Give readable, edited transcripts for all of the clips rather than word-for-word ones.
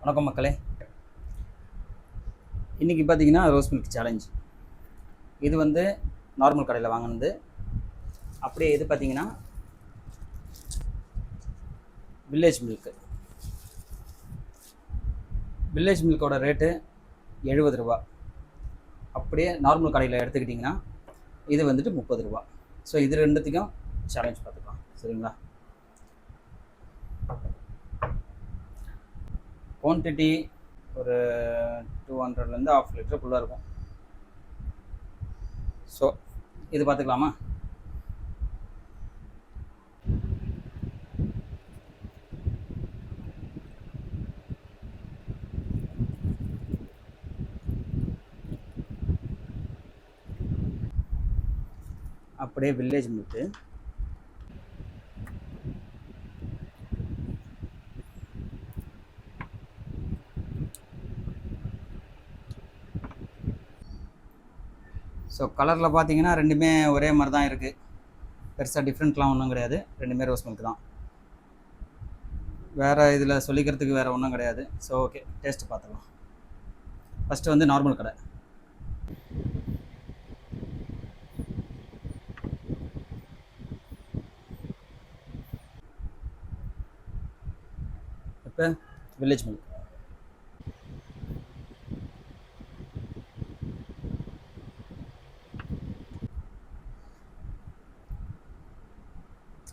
வணக்கம் மக்களே. இன்றைக்கி பார்த்தீங்கன்னா ரோஸ் மில்க் சேலஞ்ச். இது வந்து நார்மல் கடையில் வாங்கினது. அப்படியே இது பார்த்தீங்கன்னா வில்லேஜ் மில்க்கு. வில்லேஜ் மில்கோட ரேட்டு 70 ரூபா. அப்படியே நார்மல் கடையில் எடுத்துக்கிட்டிங்கன்னா இது வந்துட்டு 30 ரூபா. ஸோ இது ரெண்டுத்துக்கும் சேலஞ்ச் பார்த்துக்கலாம். சரிங்களா? குவான்டிட்டி ஒரு 200லேருந்து 1/2 லிட்டருக்குள்ளே இருக்கும். ஸோ இது பார்த்துக்கலாமா? அப்படியே வில்லேஜ் மில்க்கு. ஸோ கலரில் பார்த்தீங்கன்னா ரெண்டுமே ஒரே மாதிரி தான் இருக்குது. பெருசாக டிஃப்ரெண்ட்லாம் ஒன்றும் கிடையாது. ரெண்டுமே ரோஸ் மில்க் தான். வேறு இதில் சொல்லிக்கிறதுக்கு வேறு ஒன்றும் கிடையாது. ஸோ ஓகே, டேஸ்ட்டு பார்த்துக்கலாம். ஃபஸ்ட்டு வந்து நார்மல் கடை. இப்போ வில்லேஜ் மில்க்.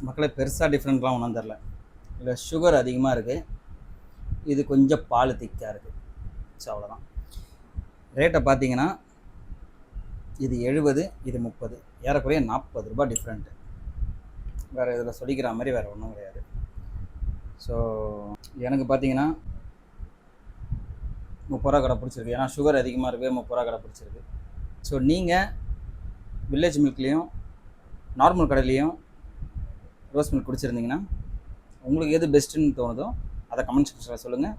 மக்களே, பெருசாக டிஃப்ரெண்ட்லாம் ஒன்றும் தெரில. இதில் சுகர் அதிகமாக இருக்குது, இது கொஞ்சம் பால் திக்காக இருக்குது. ஸோ அவ்வளோதான். ரேட்டை பார்த்தீங்கன்னா இது 70, இது 30, ஏறக்குறைய 40 ரூபா டிஃப்ரெண்ட்டு. வேறு இதில் சொல்லிக்கிற மாதிரி வேறு ஒன்றும் கிடையாது. ஸோ எனக்கு பார்த்தீங்கன்னா 30 ரூபா கடை பிடிச்சிருக்கு. ஏன்னா சுகர் அதிகமாக இருக்குது, 30 ரூபா கடை பிடிச்சிருக்கு. ஸோ நீங்கள் வில்லேஜ் மில்க்லேயும் நார்மல் கடையிலையும் ரோஸ் மில்க் குடிச்சிருந்தீங்கன்னா உங்களுக்கு எது பெஸ்ட்டுன்னு தோணுதோ அதை கமெண்ட் செக்ஷனில் சொல்லுங்கள்.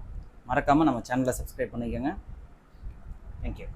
மறக்காமல் நம்ம சேனலை சப்ஸ்கிரைப் பண்ணிக்கோங்க. தேங்க்யூ.